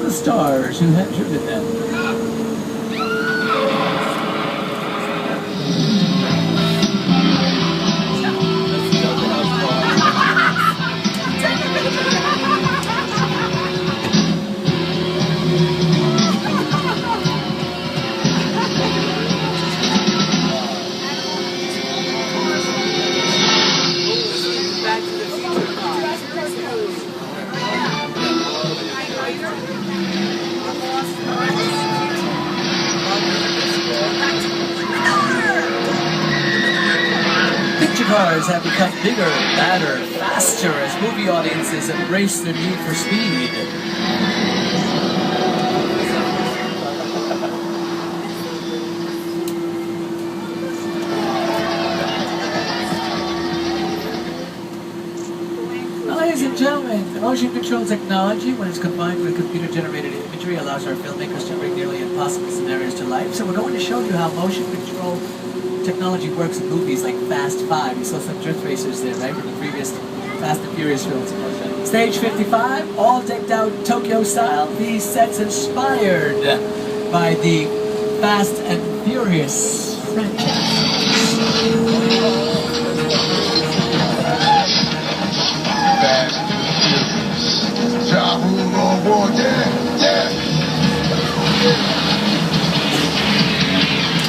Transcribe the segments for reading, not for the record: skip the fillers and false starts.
the stars who had driven them. Cars have become bigger, badder, faster as movie audiences embrace their need for speed. Ladies and gentlemen, motion control technology, when it's combined with computer-generated imagery, allows our filmmakers to bring nearly impossible scenarios to life. So we're going to show you how motion control technology works in movies like Fast 5. You saw some drift racers there, right, from the previous Fast and Furious films. Stage 55, all decked out Tokyo style. These sets inspired by the Fast and Furious franchise.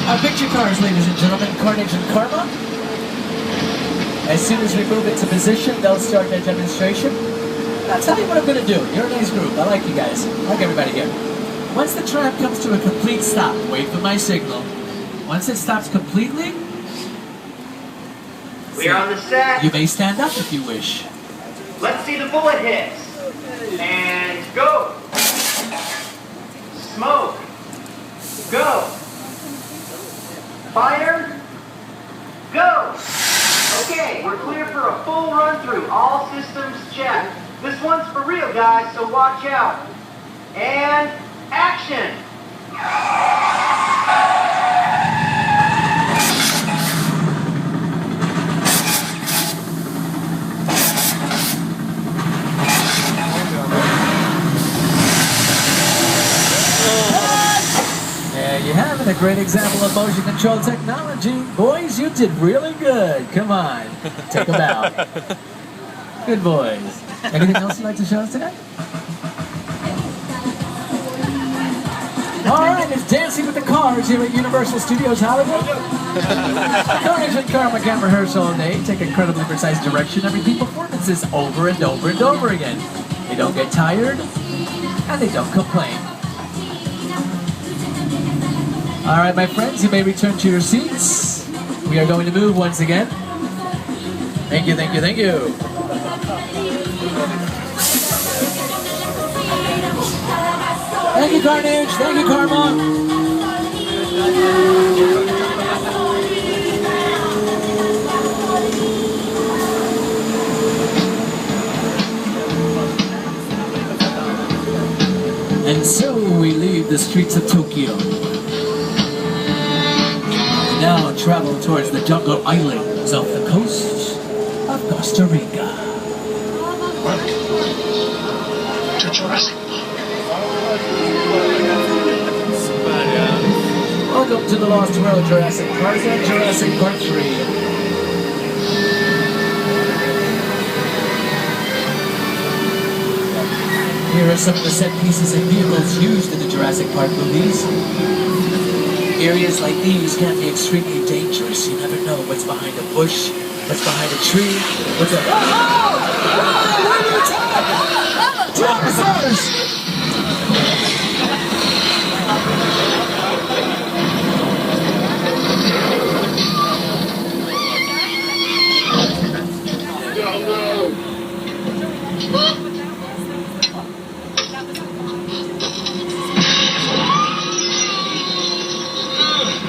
Our picture cars, ladies and gentlemen, Carnage and Karma. As soon as we move into position, they'll start their demonstration. I'll tell you what I'm going to do. You're a nice group. I like you guys. I like everybody here. Once the tram comes to a complete stop, wait for my signal. Once it stops completely, we're on the set. You may stand up if you wish. Let's see the bullet hits. And go. Smoke. Go. Fire. Go. Okay, we're clear for a full run through. All systems checked. This one's for real, guys, so watch out. And action. You have it, a great example of motion control technology. Boys, you did really good. Come on, take them out. Good boys. Anything else you'd like to show us today? All right, it's Dancing with the Cars here at Universal Studios Hollywood. Carnage and Karma can't rehearse all day, take incredibly precise direction, and repeat performances over and over and over again. They don't get tired, and they don't complain. All right, my friends, you may return to your seats. We are going to move once again. Thank you, thank you, thank you. Thank you, Carnage. Thank you, Karma. And so we leave the streets of Tokyo. Now travel towards the jungle islands off the coast of Costa Rica. Welcome to Jurassic Park. Welcome to the Lost World Jurassic Park and Jurassic Park 3. Here are some of the set pieces and vehicles used in the Jurassic Park movies. Areas like these can be extremely dangerous. You never know what's behind a bush, what's behind a tree, what's a... Where do you attack? Dinosaurs!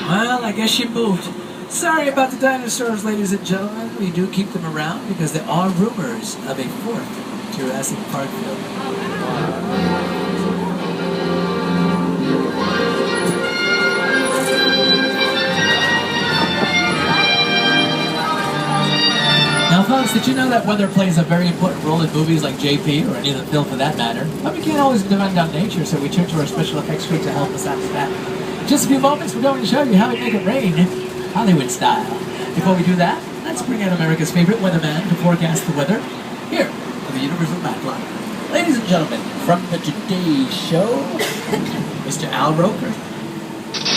Well, I guess you moved. Sorry about the dinosaurs, ladies and gentlemen. We do keep them around because there are rumors of a fourth Jurassic Park film. Now, folks, friends, did you know that weather plays a very important role in movies like JP, or any of the film for that matter? But we can't always depend on nature, so we turn to our special effects crew to help us out with that. In just a few moments, we're going to show you how we make it rain, Hollywood style. Before we do that, let's bring out America's favorite weatherman to forecast the weather, here on the Universal Backlot. Ladies and gentlemen, from the Today Show, Mr. Al Roker.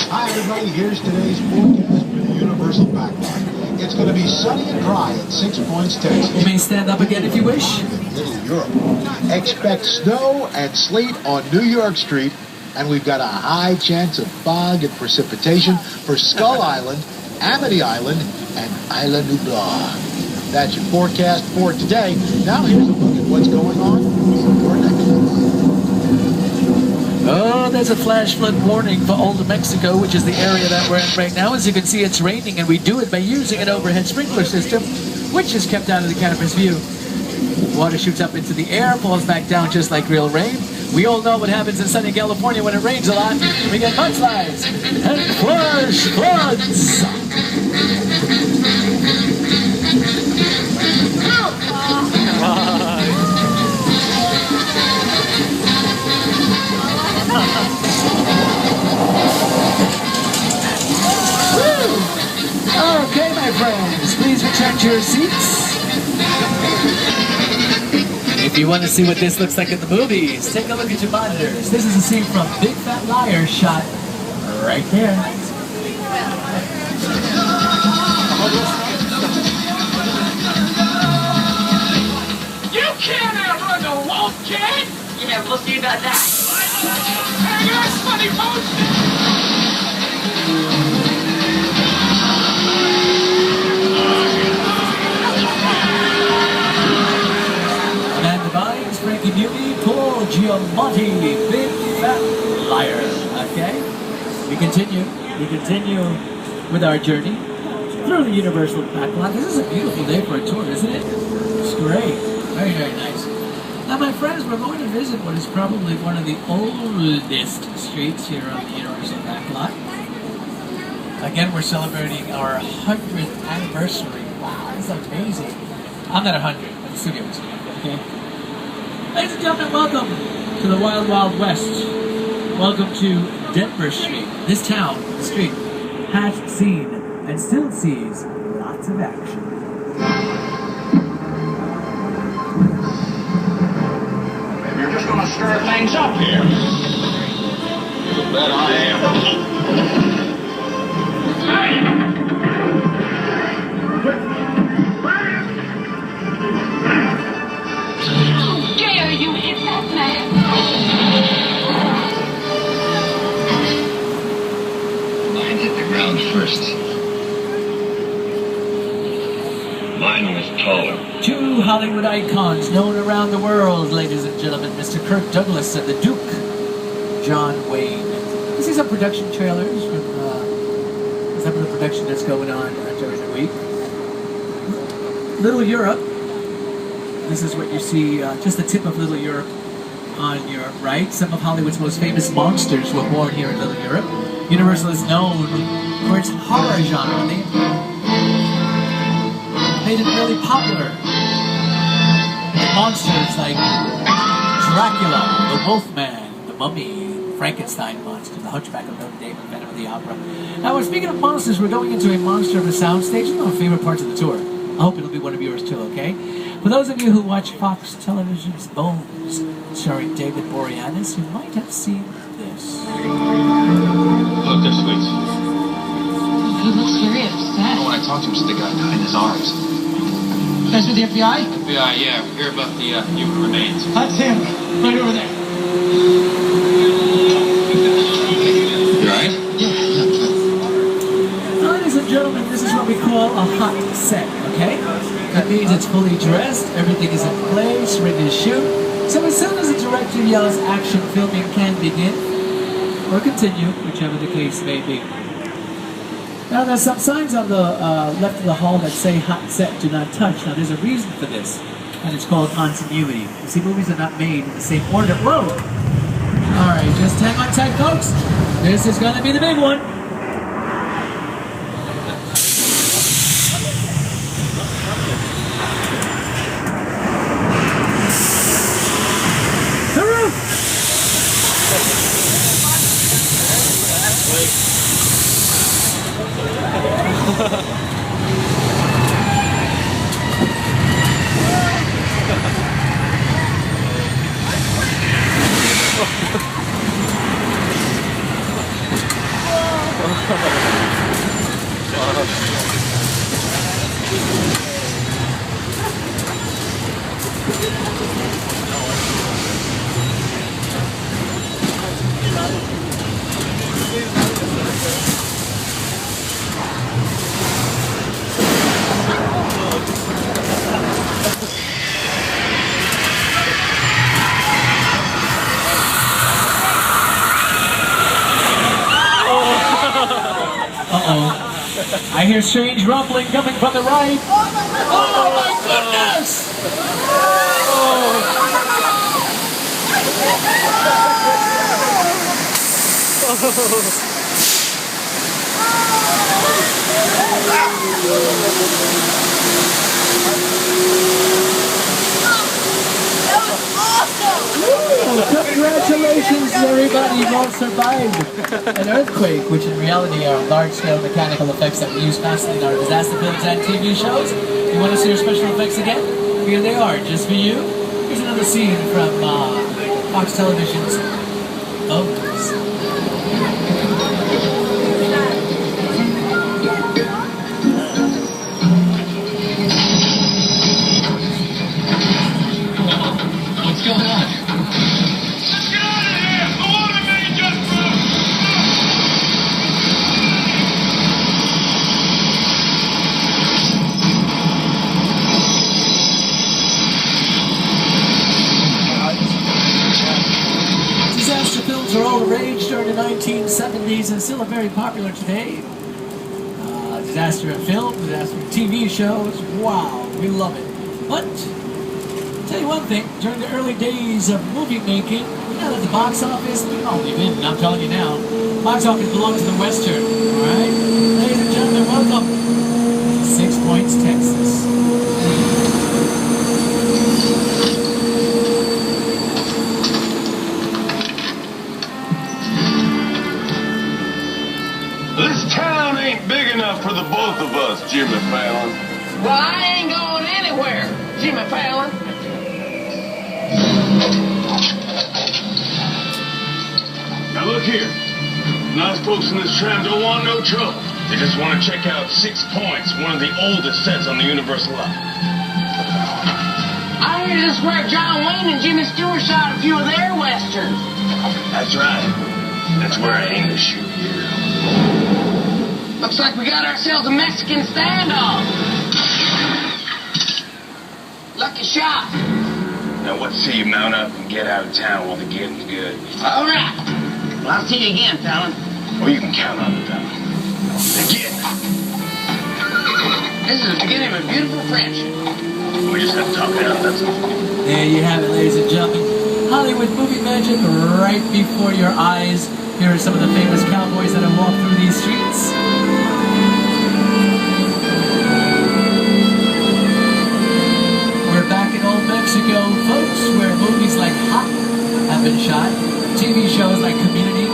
Hi everybody, here's today's forecast for the Universal Backlot. It's going to be sunny and dry at 6 Points, Texas. You may stand up again if you wish. Little Europe. Expect snow and sleet on New York Street, and we've got a high chance of fog and precipitation for Skull Island, Amity Island, and Isla Nublar. That's your forecast for today. Now here's a look at what's going on for next week. Oh, there's a flash flood warning for Old Mexico, which is the area that we're in right now. As you can see, it's raining, and we do it by using an overhead sprinkler system, which is kept out of the camera's view. Water shoots up into the air, falls back down just like real rain. We all know what happens in sunny California when it rains a lot. We get mudslides and flash floods. Okay, my friends, please return to your seats. If you want to see what this looks like in the movies, take a look at your monitors. This is a scene from Big Fat Liar shot right there. You can't outrun the wolf, kid! Yeah, we'll see about that. Hey, that's funny post! Frankie Beauty, Paul Giamatti, Big Fat Liar. Okay? We continue with our journey through the Universal Backlot. This is a beautiful day for a tour, isn't it? It's great. Very, very nice. Now, my friends, we're going to visit what is probably one of the oldest streets here on the Universal Backlot. Again, we're celebrating our 100th anniversary. Wow, that's amazing. I'm not 100, but the studio is, okay? Ladies and gentlemen, welcome to the Wild Wild West. Welcome to Denver Street. This town, the street, has seen and still sees lots of action. Maybe you're just gonna stir things up here. You bet I am. Dare you hit that man? Mine hit the ground first. Mine was taller. Two Hollywood icons known around the world, ladies and gentlemen. Mr. Kirk Douglas and the Duke, John Wayne. You see some production trailers from some of the production that's going on during the week. Little Europe. This is what you see, just the tip of Little Europe on your right. Some of Hollywood's most famous monsters were born here in Little Europe. Universal is known for its horror genre. They made it really popular. Monsters like Dracula, the Wolfman, the Mummy, Frankenstein monster, the Hunchback of Notre Dame, and Phantom of the Opera. Now, speaking of monsters, we're going into a monster of a soundstage. One of my favorite parts of the tour. I hope it'll be one of yours too, okay? For those of you who watch Fox Television's Bones, starring David Boreanaz, you might have seen this. Look, they're sweets. He looks very upset. When I talked to him, the guy died in his arms. That's with the FBI? FBI, yeah. We hear about the human remains. That's him. Right over there. You alright? Ladies and gentlemen, this is what we call a hot set, okay? That means it's fully dressed, everything is in place, ready to shoot. So as soon as the director yells action, filming can begin, or continue, whichever the case may be. Now there's some signs on the left of the hall that say hot set, do not touch. Now there's a reason for this, and it's called continuity. You see, movies are not made in the same order. Whoa! Alright, just hang on tight, folks. This is gonna be the big one. Uh-oh. I hear strange rumbling coming from the right. Oh my goodness! Congratulations, everybody! You've all survived an earthquake, which in reality are large-scale mechanical effects that we use constantly in our disaster films and TV shows. You want to see our special effects again? Here they are, just for you. Here's another scene from Fox Television's O's. What's going on? Let's get out of here! The water main just broke! Disaster films are all the rage during the 1970s and still are very popular today. Disaster in film, disaster in TV shows, wow, we love it. But, tell you one thing, during the early days of movie making, you know that the box office, I'm telling you now, box office belongs to the Western, alright? Ladies and gentlemen, welcome to 6 Points, Texas. This town ain't big enough for the both of us, Jimmy Fallon. Well, I ain't going anywhere, Jimmy Fallon. Now look here. Nice folks in this tram don't want no trouble. They just want to check out 6 Points, one of the oldest sets on the Universal lot. I hear this is where John Wayne and Jimmy Stewart shot a few of their westerns. That's right. That's where I aim to shoot you. Looks like we got ourselves a Mexican standoff. Lucky shot. Now what say you mount up and get out of town while the getting's good? All right. Well, I'll see you again, Fallon. Or you can count on it, Fallon. Again. This is the beginning of a beautiful friendship. We just have to talk it out, that's all. There you have it, ladies and gentlemen. Hollywood movie magic right before your eyes. Here are some of the famous cowboys that have walked through these streets. We're back in old Mexico, folks, where movies like Hot have been shot. TV shows like Community,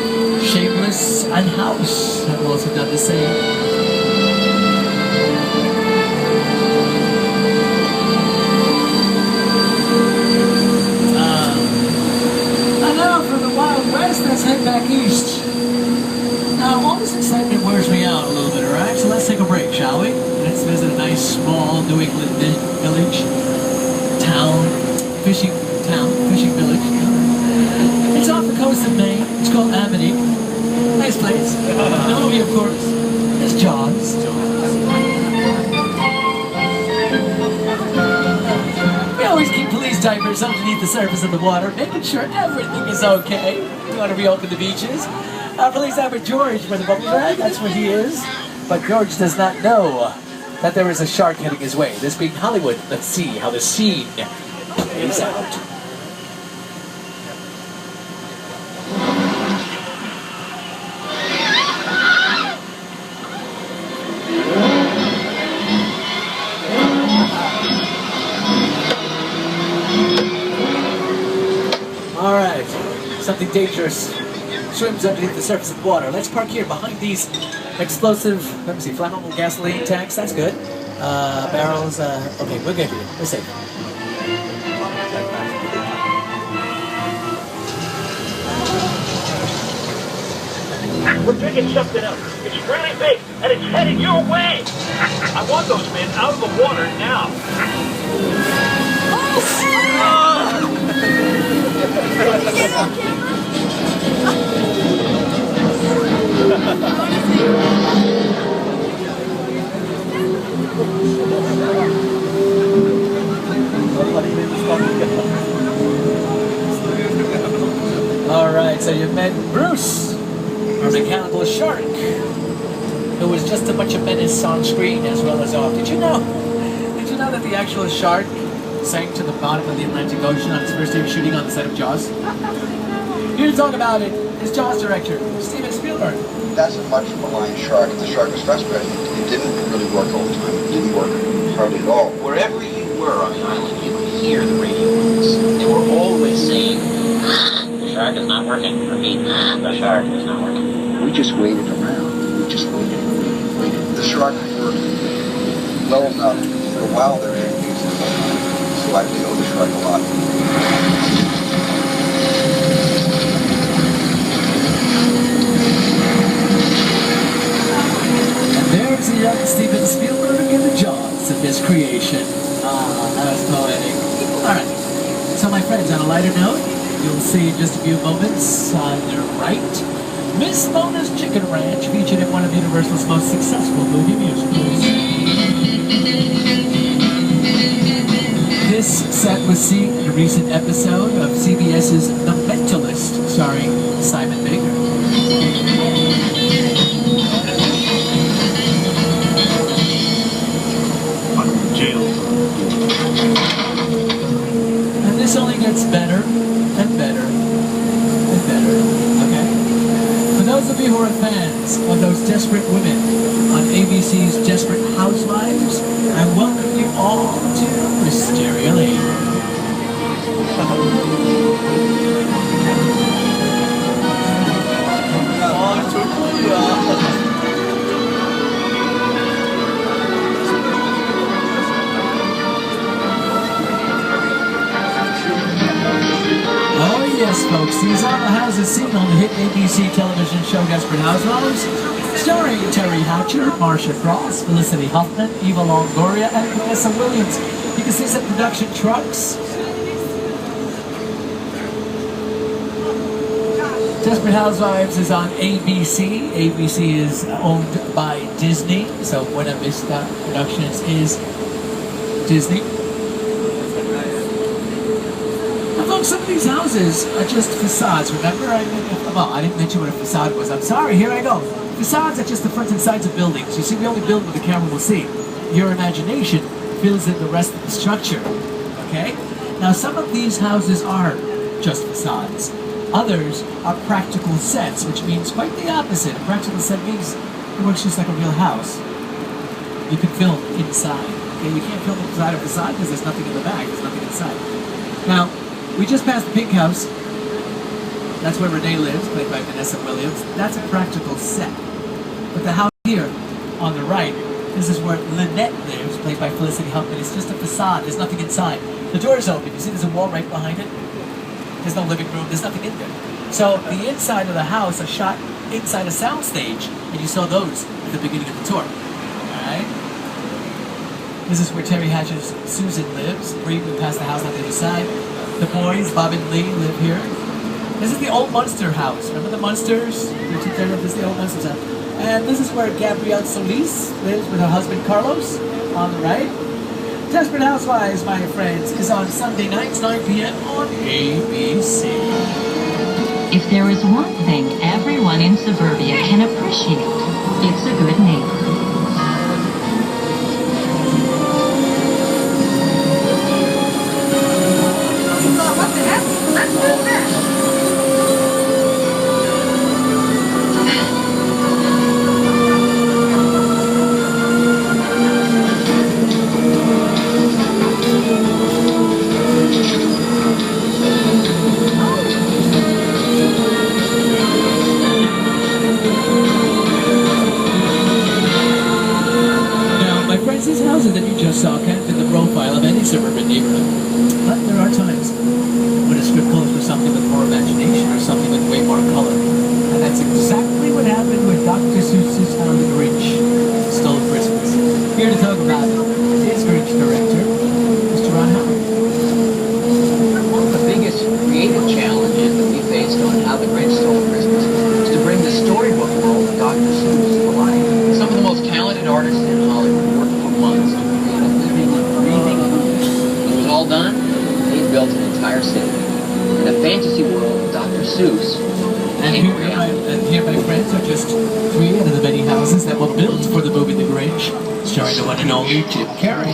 Shameless, and House have also done the same. Let's head back east. Now, all this excitement wears me out a little bit, alright? So let's take a break, shall we? Let's visit a nice, small New England village, fishing village. It's off the coast of Maine. It's called Amity. Nice place. The movie, of course, is Jaws. We always keep police diapers underneath the surface of the water, making sure everything is okay. We want to reopen the beaches. Police diaper George, where the bubbles are at, that's where he is. But George does not know that there is a shark heading his way. This being Hollywood, let's see how the scene plays out. Alright, something dangerous swims underneath the surface of the water. Let's park here behind these explosive, let me see, flammable gasoline tanks. That's good. Barrels. Okay, we're good here. We're safe. We're picking something up. It's really big, and it's heading your way. I want those men out of the water now. All right, so you've met Bruce, our mechanical shark, who was just a bunch of menace on screen as well as off. Did you know that the actual shark sank to the bottom of the Atlantic Ocean on his first day of shooting on the set of Jaws? Here to talk about it is Jaws director Steven Spielberg. That's a much maligned shark. The shark was frustrated. It didn't really work all the time. It didn't work hardly at all. Wherever you were on the island, you could hear the radio waves. They were always saying, the shark is not working. Repeat, the shark is not working. We just waited around. We just waited. The shark worked well enough for a while there. So I really owe the shark a lot. There's the young Steven Spielberg in the jaws of his creation. That was poetic. Alright, so my friends, on a lighter note, you'll see in just a few moments on your right, Miss Mona's Chicken Ranch, featured in one of Universal's most successful movie musicals. This set was seen in a recent episode of CBS's The Mentalist, starring Simon Baker. And this only gets better and better and better, okay? For those of you who are fans of those desperate women on ABC's Desperate Housewives, I welcome you all to Wisteria Lane. Oh yes, folks, these are the houses seen on the hit ABC television show Desperate Housewives, starring Terry Hatcher, Marcia Frost, Felicity Huffman, Eva Longoria, and Vanessa Williams. You can see some production trucks. Desperate Housewives is on ABC. ABC is owned by Disney, so Buena Vista Productions is Disney. Some of these houses are just facades. Remember, I didn't mention what a facade was. I'm sorry, here I go. Facades are just the fronts and sides of buildings. You see, we only build what the camera will see. Your imagination fills in the rest of the structure, okay? Now, some of these houses are just facades. Others are practical sets, which means quite the opposite. A practical set means it works just like a real house. You can film inside, okay? You can't film inside a facade because there's nothing in the back. There's nothing inside. Now, we just passed the Pink House. That's where Renee lives, played by Vanessa Williams. That's a practical set. But the house here, on the right, this is where Lynette lives, played by Felicity Huffman. It's just a facade. There's nothing inside. The door is open. You see there's a wall right behind it? There's no living room. There's nothing in there. So the inside of the house are shot inside a soundstage, and you saw those at the beginning of the tour. All right? This is where Terry Hatcher's Susan lives. We passed the house on the other side. The boys, Bob and Lee, live here. This is the old Munster house. Remember the Munsters? This is the old Munsters house. And this is where Gabrielle Solis lives with her husband Carlos, on the right. Desperate Housewives, my friends, is on Sunday nights, 9 p.m. on ABC. If there is one thing everyone in suburbia can appreciate, it's a good neighbor. for the movie The Grinch, starring the one and only Jim Carrey.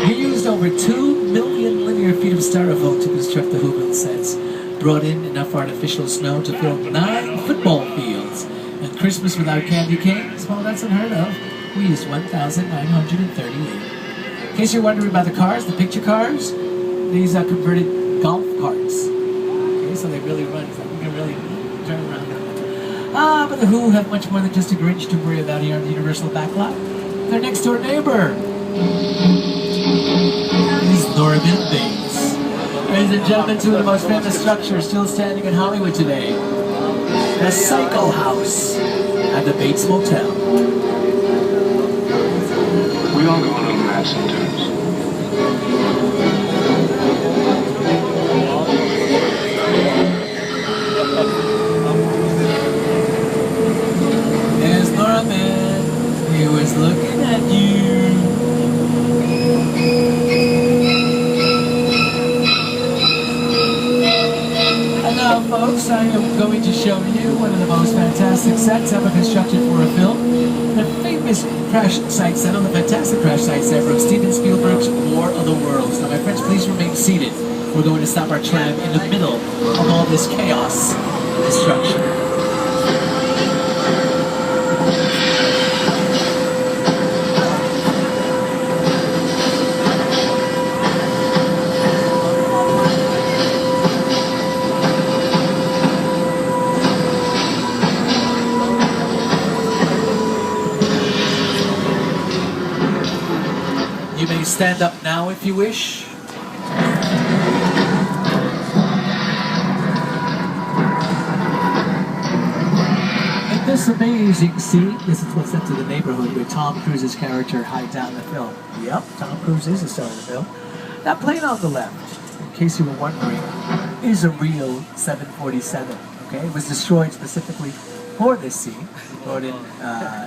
He used over 2 million linear feet of styrofoam to construct the Whoville sets, brought in enough artificial snow to fill 9 football fields, and Christmas without candy canes, well, that's unheard of. We used 1,938. In case you're wondering about the cars, the picture cars, these are converted golf carts. Okay, so they really run, so you can really turn around. But the Who have much more than just a Grinch to worry about here on the Universal backlot. Their next door neighbor is Norman Bates. Ladies and gentlemen, two of the most famous structures still standing in Hollywood today. The Psycho House and the Bates Motel. We all go on that sometimes. There's Norman. He was looking at you. And now, folks, I am going to show you one of the most fantastic sets ever constructed for a film. The famous crash site set on the fantastic crash site set from Steven Spielberg's War of the Worlds. Now, my friends, please remain seated. We're going to stop our tram in the middle of all this chaos and destruction. You may stand up now if you wish. In this amazing scene, this is what's set to the neighborhood where Tom Cruise's character hides out in the film. Yep, Tom Cruise is the star of the film. That plane on the left, in case you were wondering, is a real 747. Okay, it was destroyed specifically for this scene. It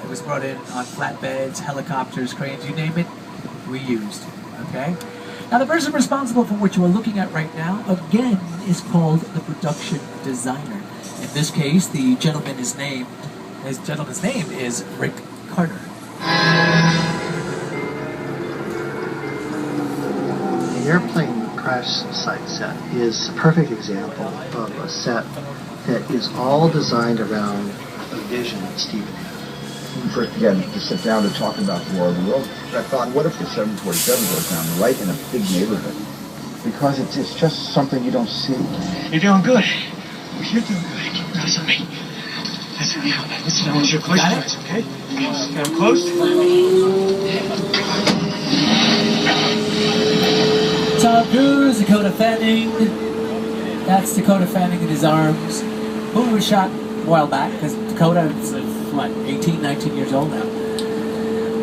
was brought in on flatbeds, helicopters, cranes, you name it. We used, okay? Now the person responsible for what you are looking at right now, again, is called the production designer. In this case, his gentleman's name is Rick Carter. The airplane crash site set is a perfect example of a set that is all designed around a vision that Steven had. When we first began to sit down to talk about the War of the Worlds, I thought, what if the 747 goes down right in a big neighborhood? Because it's just something you don't see. You're doing good. You're doing good. Keep your eyes on me. That's what you. Listen, I want you to close your eyes, okay? Got them closed? Tom Cruise, Dakota Fanning. That's Dakota Fanning in his arms. Who was shot a while back, because Dakota is, 18, 19 years old now.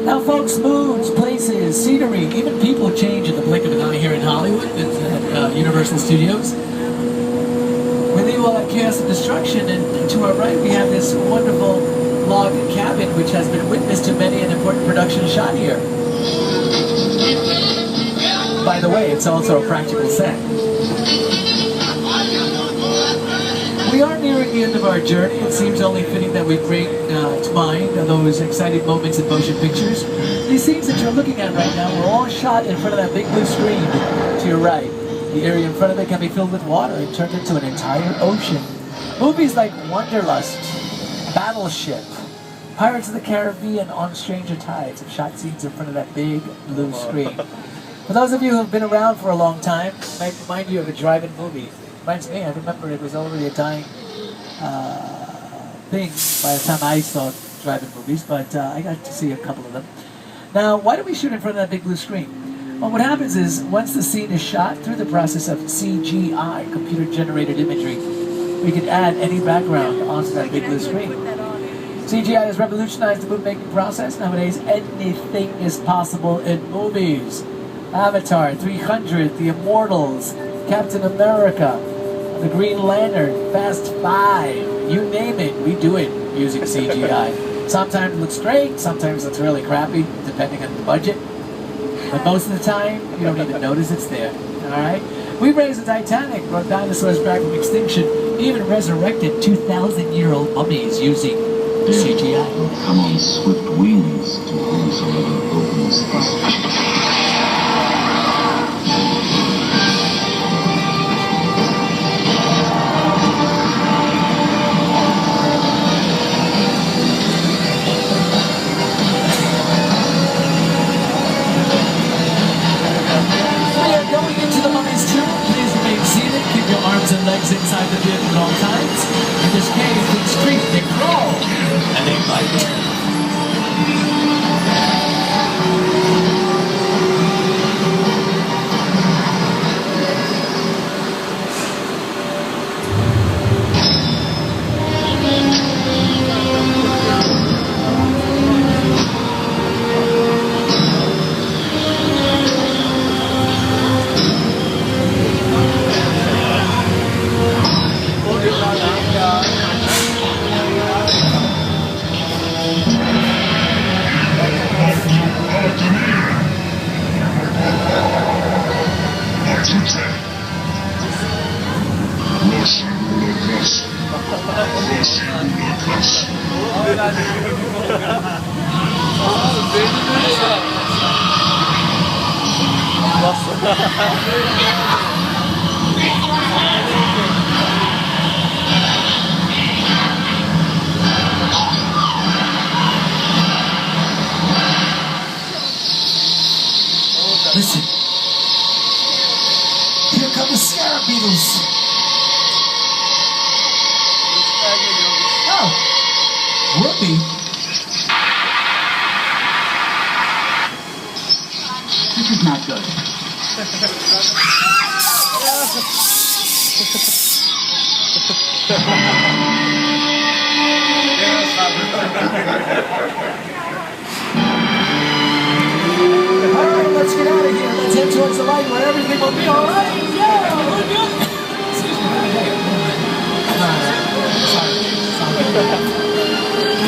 Now, folks, moods, places, scenery, even people change in the blink of an eye here in Hollywood at Universal Studios. We leave all that chaos and destruction, and to our right we have this wonderful log cabin which has been witness to many an important production shot here. By the way, it's also a practical set. We are nearing the end of our journey. It seems only fitting that we bring to mind those exciting moments in motion pictures. These scenes that you're looking at right now were all shot in front of that big blue screen to your right. The area in front of it can be filled with water and turned into an entire ocean. Movies like Wanderlust, Battleship, Pirates of the Caribbean, On Stranger Tides have shot scenes in front of that big blue screen. For those of you who have been around for a long time, it might remind you of a drive-in movie. Reminds me, I remember it was already a dying thing by the time I saw drive-in movies, but I got to see a couple of them. Now, why do we shoot in front of that big blue screen? Well, what happens is, once the scene is shot through the process of CGI, computer-generated imagery, we can add any background onto that big blue screen. CGI has revolutionized the movie-making process. Nowadays, anything is possible in movies. Avatar, 300, The Immortals, Captain America, The Green Lantern, Fast 5, you name it, we do it using CGI. Sometimes it looks great, sometimes it's really crappy, depending on the budget. But most of the time, you don't even notice it's there. Alright? We raised the Titanic, brought dinosaurs back from extinction, even resurrected 2,000-year-old mummies using CGI. Come on swift wings to whomsoever opens the and legs inside the vehicle at all times. In this case, they scream, they crawl, and they bite. Listen. Here come the Scarab Beetles. Oh. Whoopee. This is not good. Alright, let's get out of here. Let's head towards the light where everything will be alright. Yeah, we're good. Excuse me.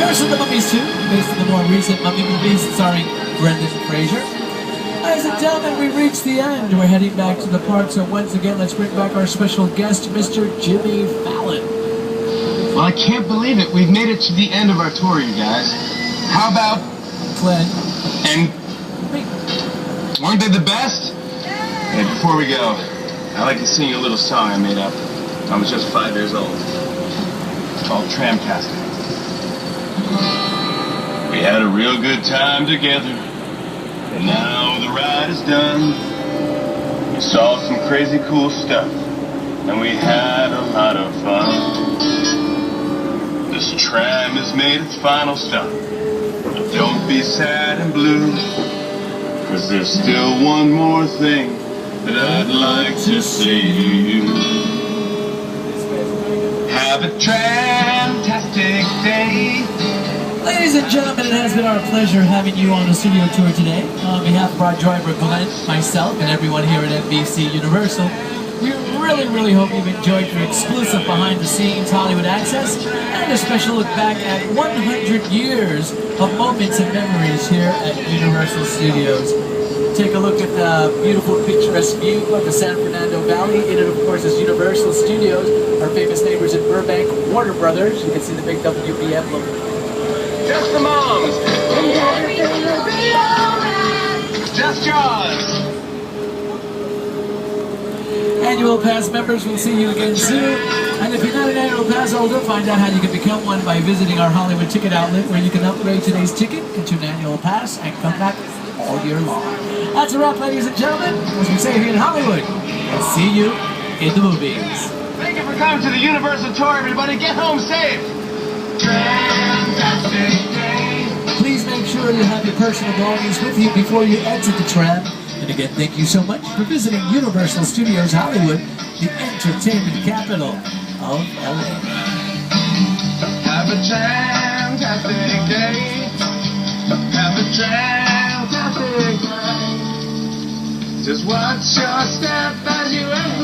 Curse of the Mummies 2, based on the more recent Mummy movies starring Brendan Fraser. Ladies and gentlemen, we've reached the end. We're heading back to the park, so once again, let's bring back our special guest, Mr. Jimmy Fallon. Well, I can't believe it. We've made it to the end of our tour, you guys. How about... Glenn. And... weren't they the best? Hey, before we go, I'd like to sing you a little song I made up. I was just 5 years old. It's called Tramcasting. We had a real good time together. And now the ride is done. We saw some crazy cool stuff. And we had a lot of fun. This tram has made its final stop. But don't be sad and blue. 'Cause there's still one more thing that I'd like to say to you. Have a tramtastic day. Ladies and gentlemen, it has been our pleasure having you on the studio tour today. On behalf of our driver Glenn, myself, and everyone here at NBC Universal, we really hope you've enjoyed your exclusive behind-the-scenes Hollywood access and a special look back at 100 years of moments and memories here at Universal Studios. Take a look at the beautiful picturesque view of the San Fernando Valley. In it, of course, is Universal Studios, our famous neighbors in Burbank, Warner Brothers. You can see the big WB emblem. Just the moms. Just Jaws. Annual Pass members, we'll see you again soon. And if you're not an Annual Pass holder, find out how you can become one by visiting our Hollywood ticket outlet, where you can upgrade today's ticket into an Annual Pass and come back all year long. That's a wrap, ladies and gentlemen. As we say here in Hollywood, we'll see you in the movies. Thank you for coming to the Universal Tour, everybody. Get home safe. Please make sure you have your personal belongings with you before you exit the tram. And again, thank you so much for visiting Universal Studios Hollywood, the entertainment capital of LA. Have a fantastic day. Have a fantastic day. Just watch your step as you enter.